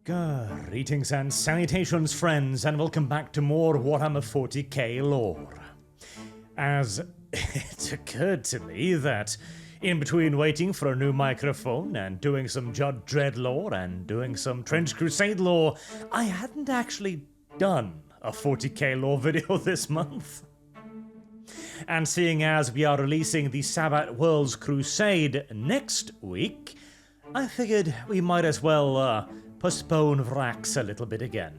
Greetings and salutations, friends, and welcome back to more Warhammer 40k lore. As it occurred to me that in between waiting for a new microphone and doing some Judge Dredd lore and doing some Trench Crusade lore, I hadn't actually done a 40k lore video this month. And seeing as we are releasing the Sabbath Worlds Crusade next week, I figured we might as well postpone Vrax a little bit again,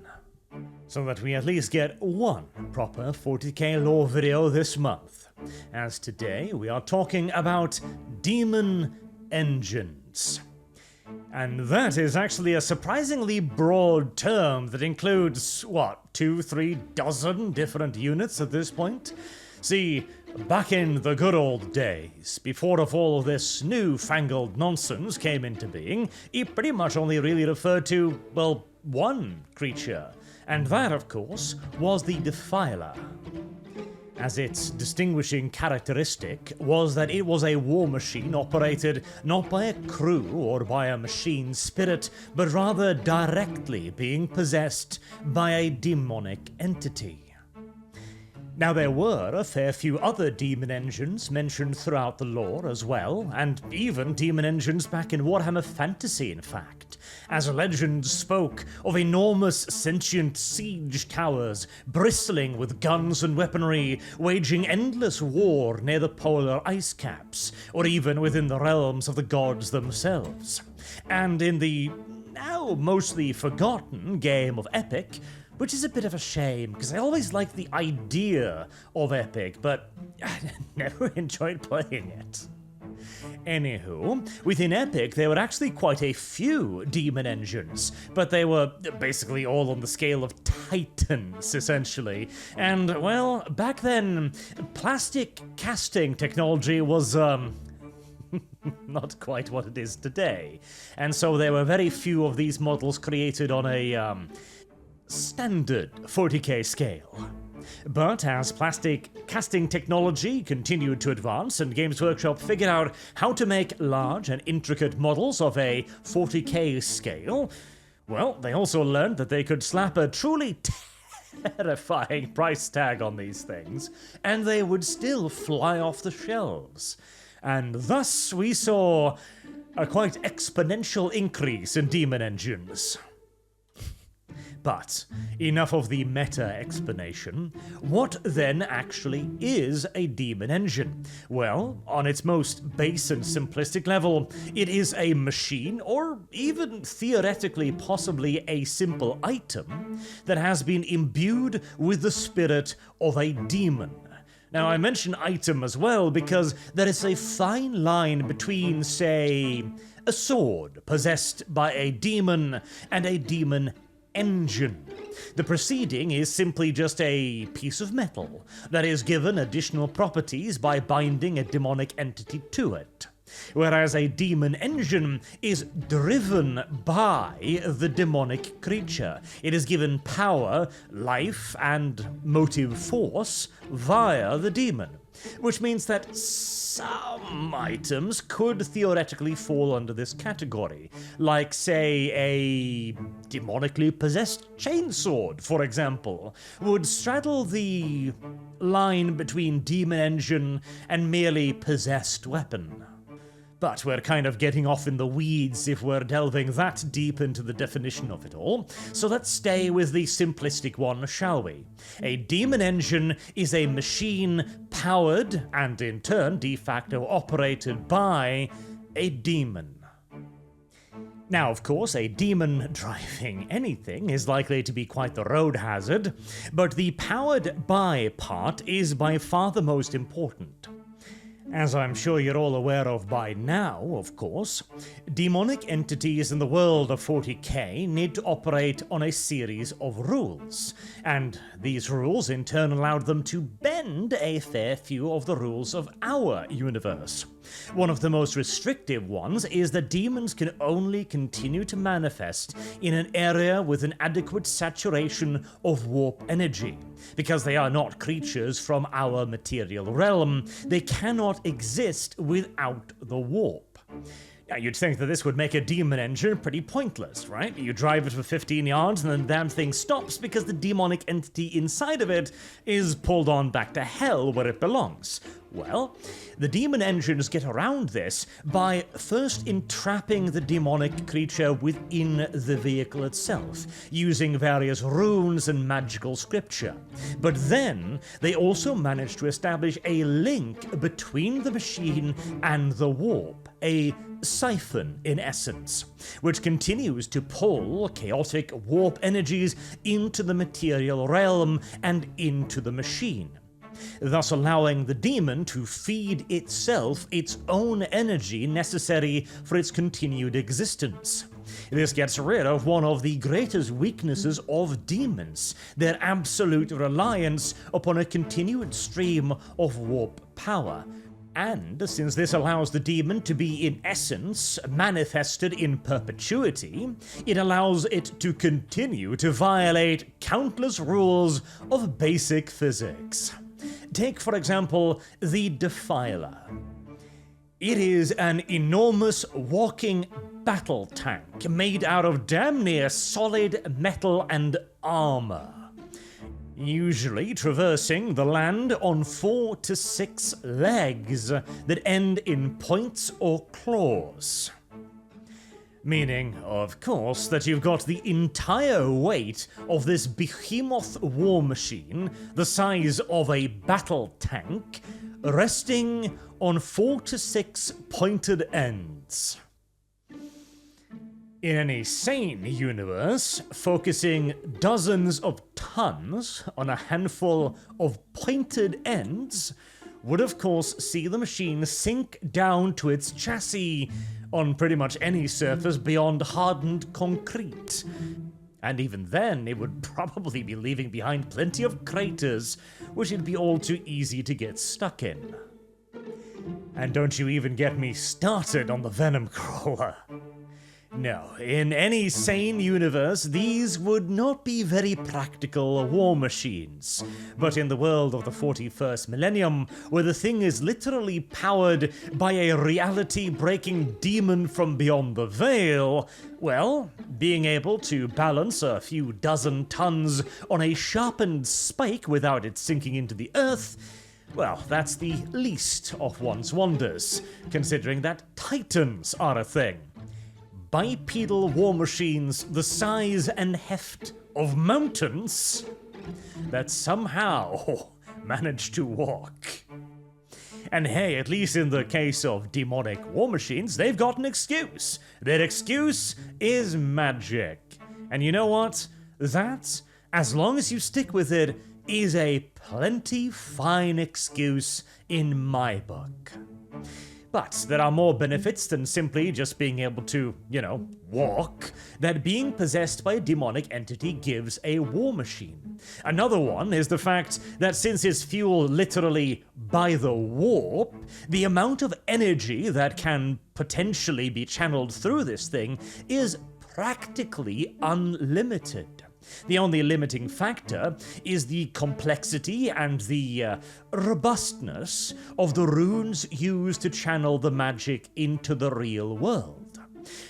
so that we at least get one proper 40k lore video this month, as today we are talking about Deamon Engines. And that is actually a surprisingly broad term that includes, 2-3 dozen different units at this point? See, back in the good old days, before all this newfangled nonsense came into being, it pretty much only really referred to, well, one creature, and that, of course, was the Defiler. As its distinguishing characteristic was that it was a war machine operated not by a crew or by a machine spirit, but rather directly being possessed by a demonic entity. Now, there were a fair few other Deamon Engines mentioned throughout the lore as well, and even Deamon Engines back in Warhammer Fantasy, in fact, as legends spoke of enormous sentient siege towers bristling with guns and weaponry, waging endless war near the polar ice caps, or even within the realms of the gods themselves. And in the now mostly forgotten game of Epic, which is a bit of a shame, because I always liked the idea of Epic, but I never enjoyed playing it. Anywho, within Epic there were actually quite a few Deamon Engines, but they were basically all on the scale of titans, essentially. And, well, back then, plastic casting technology was, not quite what it is today. And so there were very few of these models created on a, standard 40k scale. But as plastic casting technology continued to advance and Games Workshop figured out how to make large and intricate models of a 40k scale, well, they also learned that they could slap a truly terrifying price tag on these things, and they would still fly off the shelves. And thus we saw a quite exponential increase in Deamon Engines. But enough of the meta explanation. What then actually is a Deamon Engine? Well, on its most base and simplistic level, it is a machine, or even theoretically possibly a simple item, that has been imbued with the spirit of a demon. Now, I mention item as well because there is a fine line between, say, a sword possessed by a demon and a demon engine. The preceding is simply just a piece of metal that is given additional properties by binding a demonic entity to it, whereas a demon engine is driven by the demonic creature. It is given power, life, and motive force via the demon, which means that some items could theoretically fall under this category, like, say, a demonically possessed chainsword, for example, would straddle the line between demon engine and merely possessed weapon. But we're kind of getting off in the weeds if we're delving that deep into the definition of it all, so let's stay with the simplistic one, shall we? A Deamon Engine is a machine powered, and in turn de facto operated by, a demon. Now, of course, a demon driving anything is likely to be quite the road hazard, but the powered by part is by far the most important. As I'm sure you're all aware of by now, of course, demonic entities in the world of 40k need to operate on a series of rules, and these rules in turn allowed them to bend a fair few of the rules of our universe. One of the most restrictive ones is that demons can only continue to manifest in an area with an adequate saturation of warp energy. Because they are not creatures from our material realm, they cannot exist without the warp. Yeah, you'd think that this would make a Deamon engine pretty pointless, right? You drive it for 15 yards and then the damn thing stops because the demonic entity inside of it is pulled on back to hell where it belongs. Well, the Deamon engines get around this by first entrapping the demonic creature within the vehicle itself, using various runes and magical scripture. But then, they also manage to establish a link between the machine and the warp, a siphon in essence, which continues to pull chaotic warp energies into the material realm and into the machine, thus allowing the demon to feed itself its own energy necessary for its continued existence. This gets rid of one of the greatest weaknesses of demons, their absolute reliance upon a continued stream of warp power. And since this allows the demon to be, in essence, manifested in perpetuity, it allows it to continue to violate countless rules of basic physics. Take, for example, the Defiler. It is an enormous walking battle tank made out of damn near solid metal and armor, usually traversing the land on 4 to 6 legs that end in points or claws. Meaning, of course, that you've got the entire weight of this behemoth war machine, the size of a battle tank, resting on 4 to 6 pointed ends. In any sane universe, focusing dozens of tons on a handful of pointed ends would of course see the machine sink down to its chassis on pretty much any surface beyond hardened concrete. And even then, it would probably be leaving behind plenty of craters, which would be all too easy to get stuck in. And don't you even get me started on the Venom Crawler. No, in any sane universe, these would not be very practical war machines. But in the world of the 41st millennium, where the thing is literally powered by a reality-breaking demon from beyond the veil, well, being able to balance a few dozen tons on a sharpened spike without it sinking into the earth, well, that's the least of one's wonders, considering that Titans are a thing. Bipedal war machines the size and heft of mountains that somehow manage to walk. And hey, at least in the case of demonic war machines, they've got an excuse. Their excuse is magic. And you know what? That, as long as you stick with it, is a plenty fine excuse in my book. But there are more benefits than simply just being able to, walk, that being possessed by a demonic entity gives a war machine. Another one is the fact that since it's fueled literally by the warp, the amount of energy that can potentially be channeled through this thing is practically unlimited. The only limiting factor is the complexity and the robustness of the runes used to channel the magic into the real world.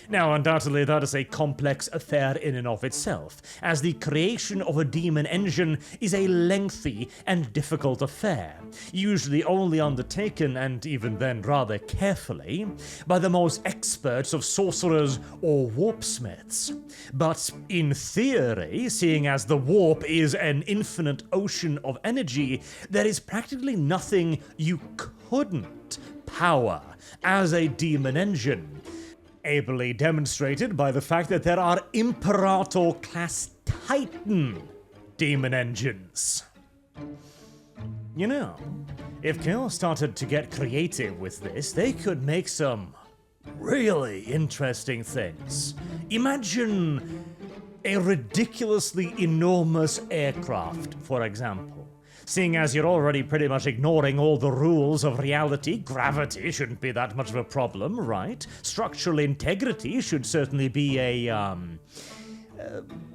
Now, undoubtedly, that is a complex affair in and of itself, as the creation of a demon engine is a lengthy and difficult affair, usually only undertaken, and even then rather carefully, by the most experts of sorcerers or warpsmiths. But in theory, seeing as the warp is an infinite ocean of energy, there is practically nothing you couldn't power as a demon engine. Ably demonstrated by the fact that there are Imperator-class Titan demon engines. If Chaos started to get creative with this, they could make some really interesting things. Imagine a ridiculously enormous aircraft, for example. Seeing as you're already pretty much ignoring all the rules of reality, gravity shouldn't be that much of a problem, right? Structural integrity should certainly be a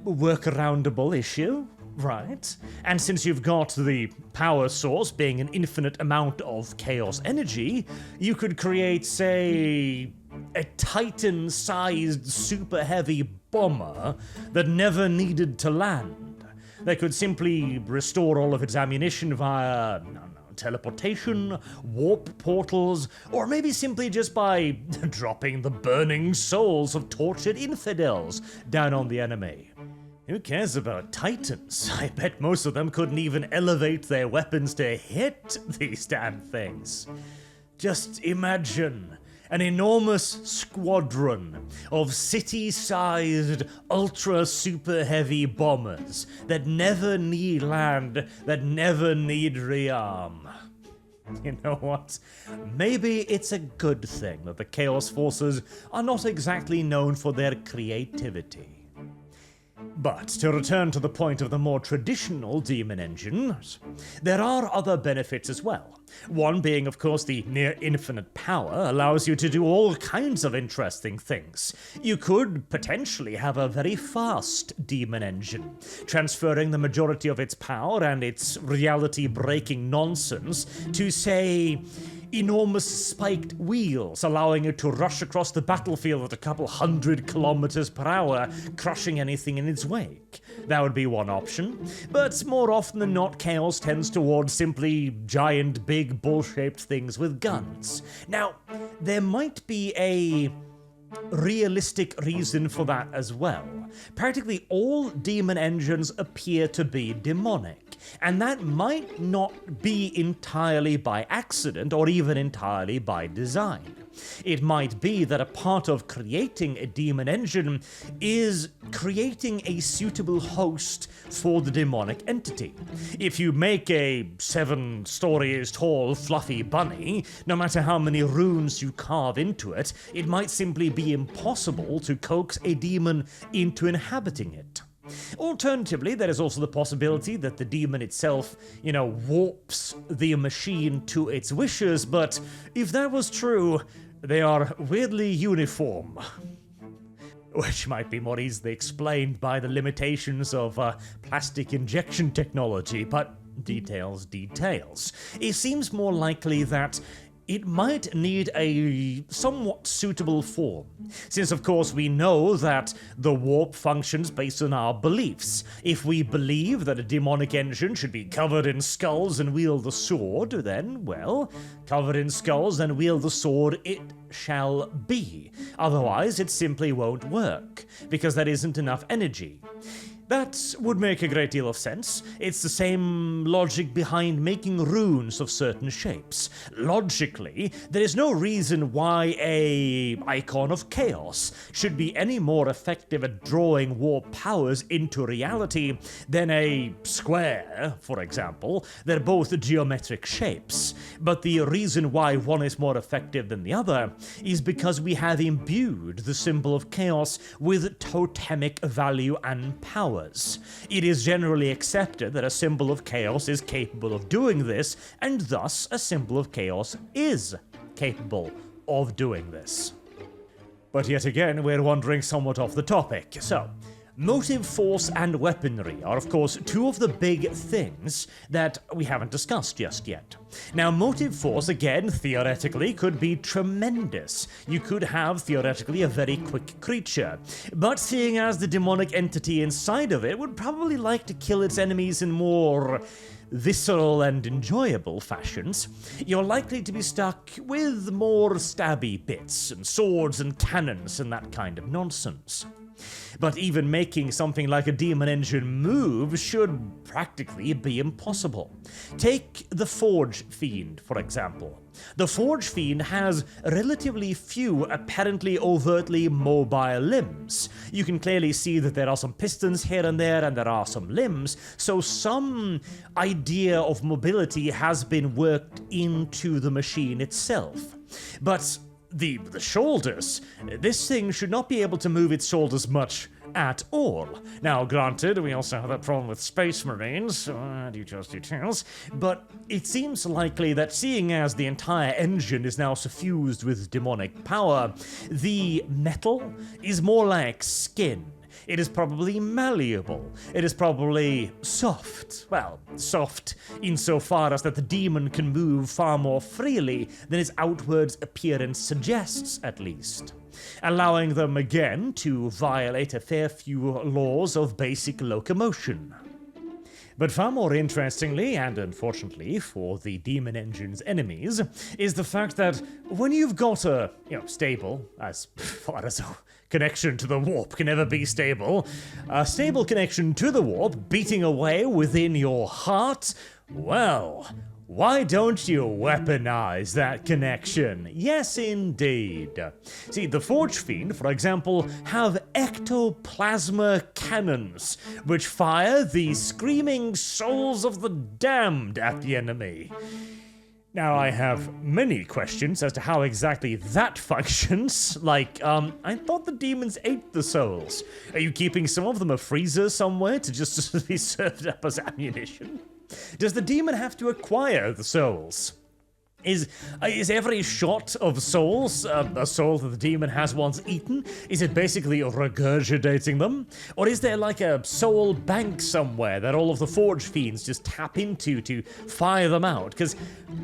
workaroundable issue, right? And since you've got the power source being an infinite amount of chaos energy, you could create, say, a Titan-sized super heavy bomber that never needed to land, that could simply restore all of its ammunition via, I don't know, teleportation, warp portals, or maybe simply just by dropping the burning souls of tortured infidels down on the enemy. Who cares about Titans? I bet most of them couldn't even elevate their weapons to hit these damn things. Just imagine an enormous squadron of city-sized, ultra-super-heavy bombers that never need land, that never need rearm. You know what? Maybe it's a good thing that the Chaos Forces are not exactly known for their creativity. But to return to the point of the more traditional Deamon Engines, there are other benefits as well. One being, of course, the near infinite power allows you to do all kinds of interesting things. You could potentially have a very fast Deamon Engine, transferring the majority of its power and its reality-breaking nonsense to, say, enormous spiked wheels, allowing it to rush across the battlefield at a couple 100 kilometers per hour, crushing anything in its wake. That would be one option, but more often than not, Chaos tends towards simply giant, big, bull-shaped things with guns. Now, there might be a realistic reason for that as well. Practically all Deamon Engines appear to be demonic, and that might not be entirely by accident or even entirely by design. It might be that a part of creating a Deamon Engine is creating a suitable host for the demonic entity. If you make a 7 stories tall fluffy bunny, no matter how many runes you carve into it, it might simply be impossible to coax a demon into inhabiting it. Alternatively, there is also the possibility that the demon itself, warps the machine to its wishes, but if that was true, they are weirdly uniform. Which might be more easily explained by the limitations of plastic injection technology, but details. It seems more likely that it might need a somewhat suitable form, since of course we know that the warp functions based on our beliefs. If we believe that a demonic engine should be covered in skulls and wield the sword, then, well, covered in skulls and wield the sword it shall be. Otherwise, it simply won't work, because there isn't enough energy. That would make a great deal of sense. It's the same logic behind making runes of certain shapes. Logically, there is no reason why a icon of chaos should be any more effective at drawing warp powers into reality than a square, for example. They're both geometric shapes, but the reason why one is more effective than the other is because we have imbued the symbol of chaos with totemic value and power. It is generally accepted that a symbol of chaos is capable of doing this, and thus a symbol of chaos is capable of doing this. But yet again, we're wandering somewhat off the topic. So, motive force and weaponry are of course two of the big things that we haven't discussed just yet. Now, motive force, again, theoretically, could be tremendous. You could have, theoretically, a very quick creature. But seeing as the demonic entity inside of it would probably like to kill its enemies in more visceral and enjoyable fashions, you're likely to be stuck with more stabby bits and swords and cannons and that kind of nonsense. But even making something like a Deamon Engine move should practically be impossible. Take the Forge Fiend, for example. The Forge Fiend has relatively few apparently overtly mobile limbs. You can clearly see that there are some pistons here and there are some limbs, so some idea of mobility has been worked into the machine itself. But the shoulders, this thing should not be able to move its shoulders much at all. Now, granted, we also have that problem with Space Marines, so details, but it seems likely that seeing as the entire engine is now suffused with demonic power, the metal is more like skin. It is probably malleable. It is probably soft. Well, soft insofar as that the demon can move far more freely than its outward appearance suggests, at least, allowing them again to violate a fair few laws of basic locomotion. But far more interestingly, and unfortunately for the Deamon Engines' enemies, is the fact that when you've got a, stable, as far as a connection to the warp can ever be stable, a stable connection to the warp beating away within your heart, well, why don't you weaponize that connection? Yes, indeed. See, the Forge Fiend, for example, have ectoplasma cannons, which fire the screaming souls of the damned at the enemy. Now, I have many questions as to how exactly that functions. Like, I thought the demons ate the souls. Are you keeping some of them a freezer somewhere to just be served up as ammunition? Does the demon have to acquire the souls? Is every shot of souls a soul that the demon has once eaten? Is it basically regurgitating them? Or is there like a soul bank somewhere that all of the Forge Fiends just tap into to fire them out? Because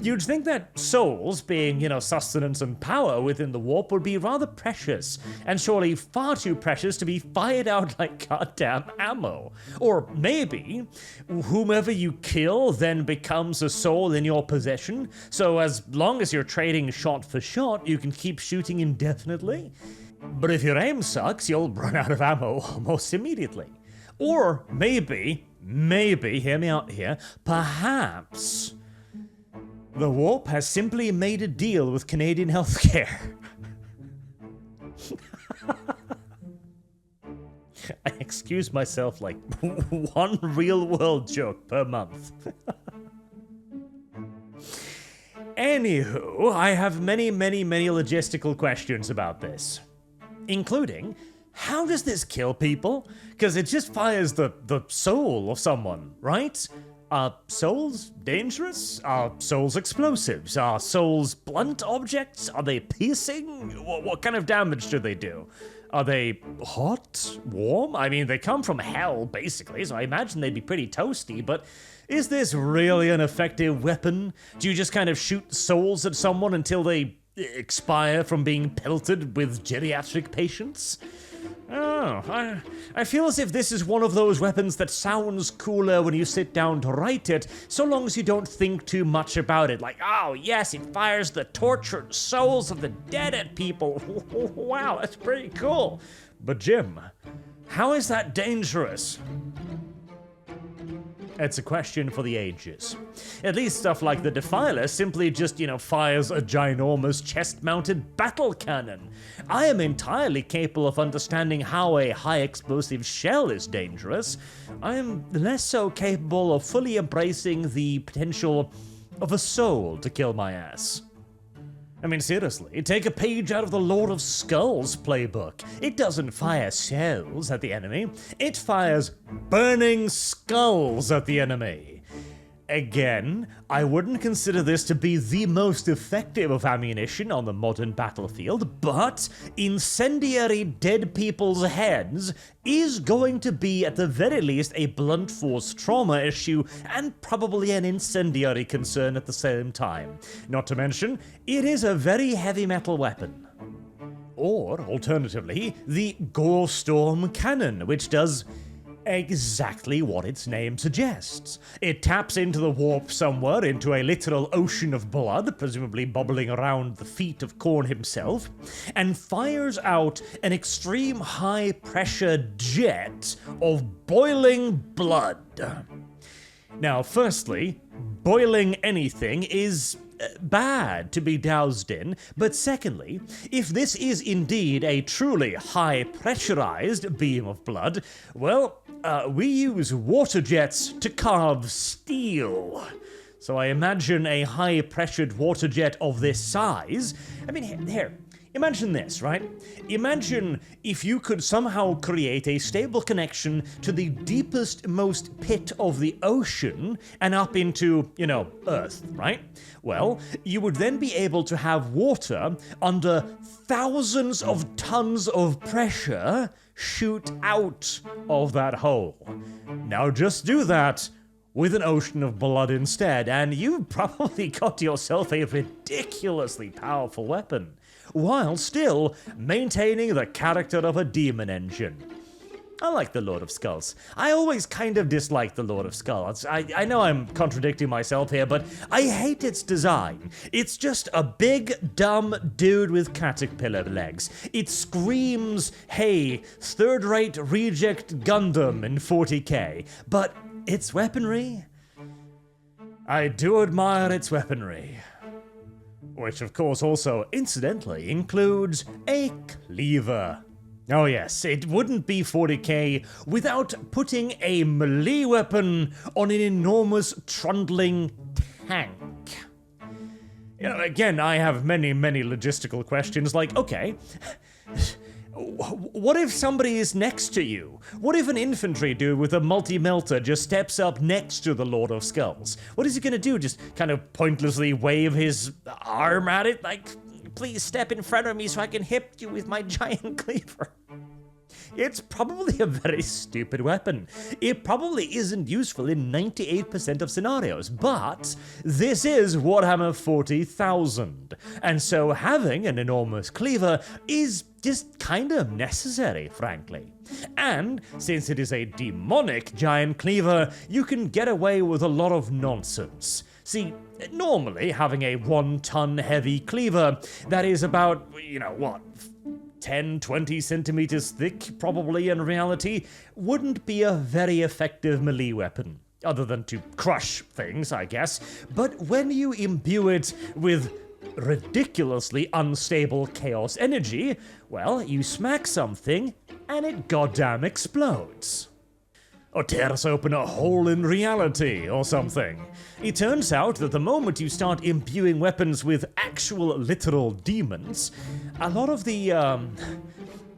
you'd think that souls, being, sustenance and power within the warp, would be rather precious, and surely far too precious to be fired out like goddamn ammo. Or maybe whomever you kill then becomes a soul in your possession, so as long as you're trading shot for shot, you can keep shooting indefinitely. But if your aim sucks, you'll run out of ammo almost immediately. Or maybe, hear me out here, perhaps the warp has simply made a deal with Canadian healthcare. I excuse myself like one real-world joke per month. Anywho, I have many logistical questions about this, including, how does this kill people? Because it just fires the soul of someone, right? Are souls dangerous? Are souls explosives? Are souls blunt objects? Are they piercing? What kind of damage do they do? Are they hot? Warm? I mean, they come from hell, basically, so I imagine they'd be pretty toasty, but is this really an effective weapon? Do you just kind of shoot souls at someone until they expire from being pelted with geriatric patients? Oh, I feel as if this is one of those weapons that sounds cooler when you sit down to write it, so long as you don't think too much about it. Like, oh yes, it fires the tortured souls of the dead at people. Wow, that's pretty cool. But Jim, how is that dangerous? It's a question for the ages. At least stuff like the Defiler simply just, fires a ginormous chest-mounted battle cannon. I am entirely capable of understanding how a high-explosive shell is dangerous. I am less so capable of fully embracing the potential of a soul to kill my ass. I mean, seriously, take a page out of the Lord of Skulls playbook. It doesn't fire shells at the enemy, it fires burning skulls at the enemy. Again, I wouldn't consider this to be the most effective of ammunition on the modern battlefield, but incendiary dead people's heads is going to be at the very least a blunt force trauma issue and probably an incendiary concern at the same time. Not to mention, it is a very heavy metal weapon. Or, alternatively, the Gore Storm Cannon, which does exactly what its name suggests. It taps into the warp somewhere, into a literal ocean of blood, presumably bubbling around the feet of Korn himself, and fires out an extreme high-pressure jet of boiling blood. Now, firstly, boiling anything is bad to be doused in, but secondly, if this is indeed a truly high-pressurized beam of blood, well, we use water jets to carve steel. So I imagine a high-pressured water jet of this size. I mean, here, imagine this, right? Imagine if you could somehow create a stable connection to the deepest, most pit of the ocean and up into, Earth, right? Well, you would then be able to have water under thousands of tons of pressure shoot out of that hole. Now just do that with an ocean of blood instead, and you've probably got yourself a ridiculously powerful weapon, while still maintaining the character of a Deamon Engine. I like the Lord of Skulls. I always kind of dislike the Lord of Skulls. I know I'm contradicting myself here, but I hate its design. It's just a big, dumb dude with caterpillar legs. It screams, hey, third-rate reject Gundam in 40k, but its weaponry? I do admire its weaponry. Which, of course, also, incidentally, includes a cleaver. Oh yes, it wouldn't be 40k without putting a melee weapon on an enormous trundling tank. You know, again, I have many logistical questions like, okay, what if somebody is next to you? What if an infantry dude with a multi-melter just steps up next to the Lord of Skulls? What is he gonna do? Just kind of pointlessly wave his arm at it? Like, please step in front of me so I can hit you with my giant cleaver. It's probably a very stupid weapon. It probably isn't useful in 98% of scenarios, but this is Warhammer 40,000, and so having an enormous cleaver is just kind of necessary, frankly. And since it is a demonic giant cleaver, you can get away with a lot of nonsense. See, normally having a 1-ton heavy cleaver that is about, 10, 20 centimeters thick, probably in reality, wouldn't be a very effective melee weapon. Other than to crush things, I guess. But when you imbue it with ridiculously unstable chaos energy, well, you smack something and it goddamn explodes. Or tears open a hole in reality, or something. It turns out that the moment you start imbuing weapons with actual literal demons, a lot of the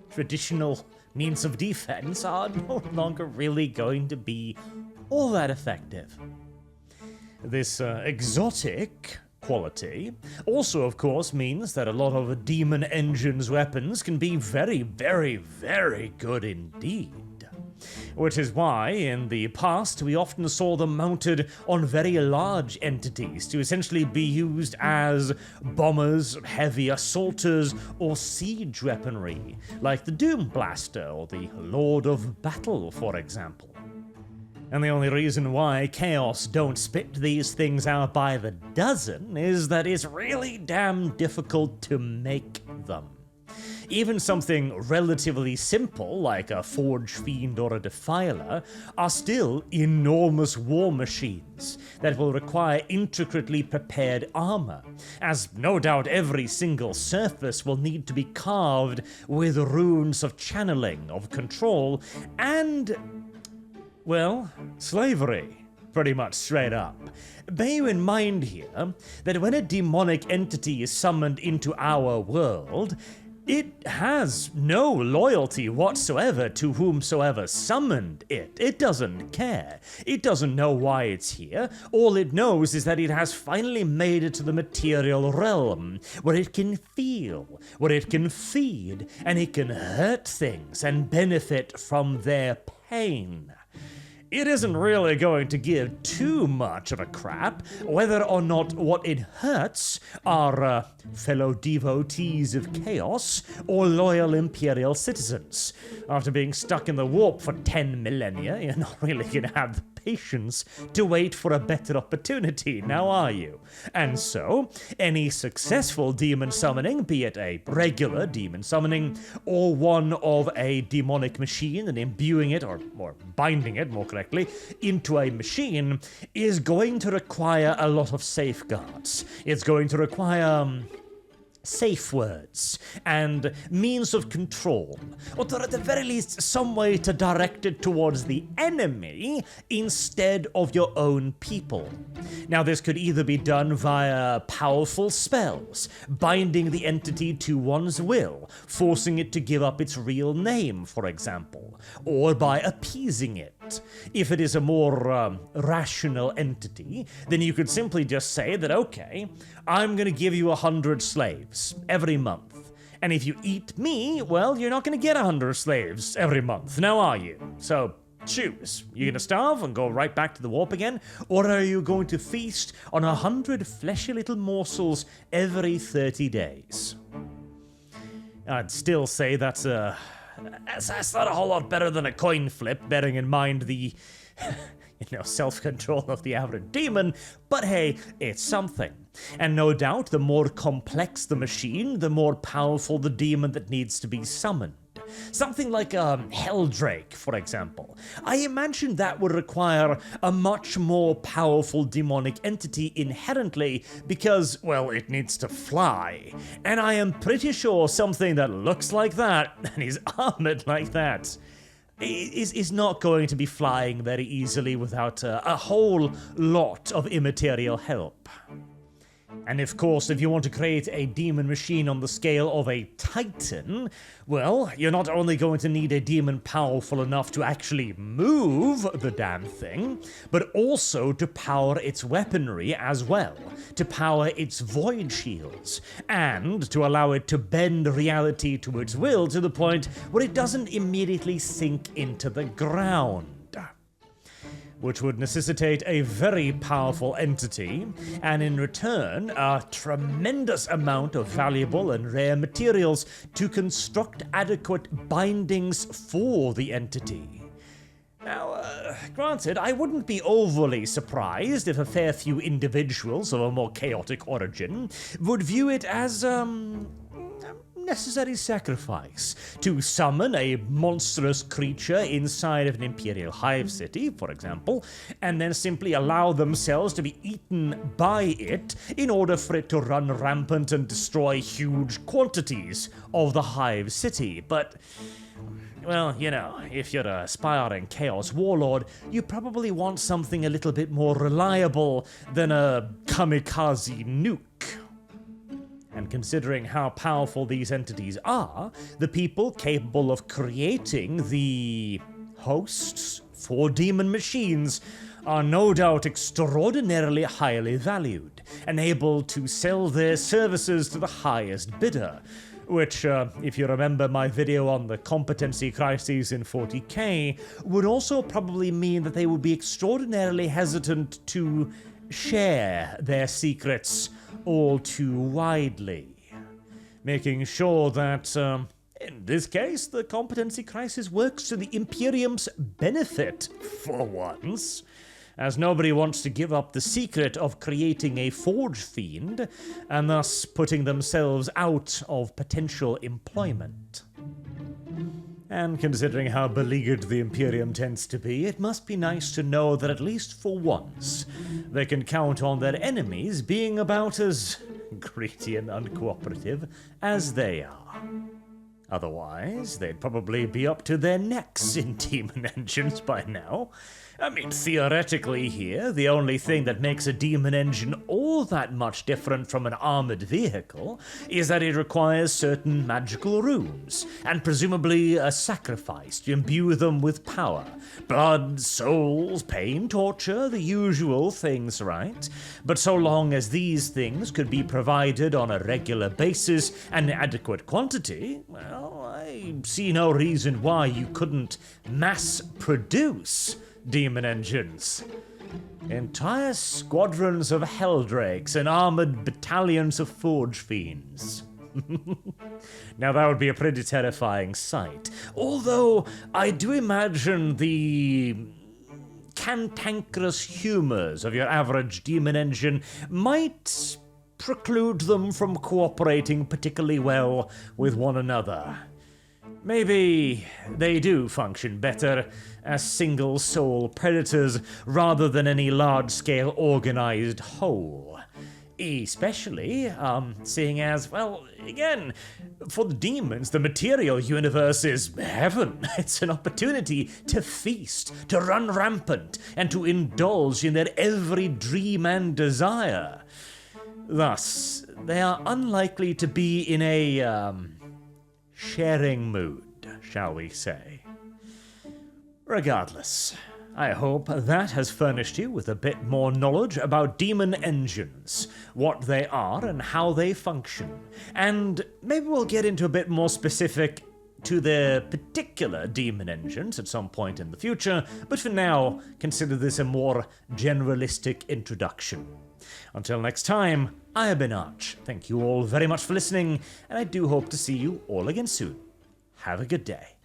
traditional means of defense are no longer really going to be all that effective. This exotic quality also, of course, means that a lot of Deamon Engines weapons can be very good indeed. Which is why, in the past, we often saw them mounted on very large entities to essentially be used as bombers, heavy assaulters, or siege weaponry, like the Doom Blaster or the Lord of Battle, for example. And the only reason why Chaos don't spit these things out by the dozen is that it's really damn difficult to make them. Even something relatively simple, like a Forge Fiend or a Defiler, are still enormous war machines that will require intricately prepared armor, as no doubt every single surface will need to be carved with runes of channeling, of control, and, well, slavery. Pretty much straight up. Bear in mind here that when a demonic entity is summoned into our world, it has no loyalty whatsoever to whomsoever summoned it. It doesn't care. It doesn't know why it's here. All it knows is that it has finally made it to the material realm, where it can feel, where it can feed, and it can hurt things and benefit from their pain. It isn't really going to give too much of a crap whether or not what it hurts are fellow devotees of chaos or loyal Imperial citizens. After being stuck in the warp for 10 millennia, you're not really going to have the patience to wait for a better opportunity, now are you? And so, any successful demon summoning, be it a regular demon summoning, or one of a demonic machine and imbuing it, or binding it, more correctly, into a machine, is going to require a lot of safeguards. It's going to require safe words and means of control, or at the very least some way to direct it towards the enemy instead of your own people. Now this could either be done via powerful spells, binding the entity to one's will, forcing it to give up its real name, for example, or by appeasing it. If it is a more rational entity, then you could simply just say that, okay, I'm going to give you 100 slaves every month, And if you eat me, well, you're not going to get 100 slaves every month, now are you? So choose. You gonna starve and go right back to the warp again? Or are you going to feast on 100 fleshy little morsels every 30 days? I'd still say that's not a whole lot better than a coin flip, bearing in mind the, self-control of the average demon, but hey, it's something. And no doubt, the more complex the machine, the more powerful the demon that needs to be summoned. Something like a Helldrake, for example. I imagine that would require a much more powerful demonic entity inherently because, well, it needs to fly. And I am pretty sure something that looks like that and is armored like that is not going to be flying very easily without a whole lot of immaterial help. And of course, if you want to create a demon machine on the scale of a titan, well, you're not only going to need a demon powerful enough to actually move the damn thing, but also to power its weaponry as well, to power its void shields, and to allow it to bend reality to its will to the point where it doesn't immediately sink into the ground. Which would necessitate a very powerful entity, and in return, a tremendous amount of valuable and rare materials to construct adequate bindings for the entity. Now, granted, I wouldn't be overly surprised if a fair few individuals of a more chaotic origin would view it as, necessary sacrifice to summon a monstrous creature inside of an Imperial hive city, for example, and then simply allow themselves to be eaten by it in order for it to run rampant and destroy huge quantities of the hive city. But, well, if you're an aspiring Chaos Warlord, you probably want something a little bit more reliable than a kamikaze nuke. And considering how powerful these entities are, the people capable of creating the hosts for demon machines are no doubt extraordinarily highly valued, and able to sell their services to the highest bidder. Which, if you remember my video on the competency crises in 40k, would also probably mean that they would be extraordinarily hesitant to share their secrets all too widely, making sure that, in this case, the competency crisis works to the Imperium's benefit for once, as nobody wants to give up the secret of creating a forge fiend, and thus putting themselves out of potential employment. And considering how beleaguered the Imperium tends to be, it must be nice to know that at least for once, they can count on their enemies being about as greedy and uncooperative as they are. Otherwise, they'd probably be up to their necks in Deamon Engines by now. I mean, theoretically here, the only thing that makes a Deamon Engine all that much different from an armored vehicle is that it requires certain magical runes, and presumably a sacrifice to imbue them with power. Blood, souls, pain, torture, the usual things, right? But so long as these things could be provided on a regular basis and in adequate quantity, well, I see no reason why you couldn't mass-produce Deamon Engines. Entire squadrons of Helldrakes and armored battalions of Forge Fiends. Now that would be a pretty terrifying sight. Although, I do imagine the cantankerous humors of your average Deamon Engine might preclude them from cooperating particularly well with one another. Maybe they do function better as single-soul predators rather than any large-scale organized whole. Especially, seeing as, well, again, for the demons, the material universe is heaven. It's an opportunity to feast, to run rampant, and to indulge in their every dream and desire. Thus, they are unlikely to be in a, sharing mood, shall we say. Regardless, I hope that has furnished you with a bit more knowledge about Deamon Engines, what they are and how they function, and maybe we'll get into a bit more specific to their particular Deamon Engines at some point in the future, but for now, consider this a more generalistic introduction. Until next time, I have been Arch. Thank you all very much for listening, and I do hope to see you all again soon. Have a good day.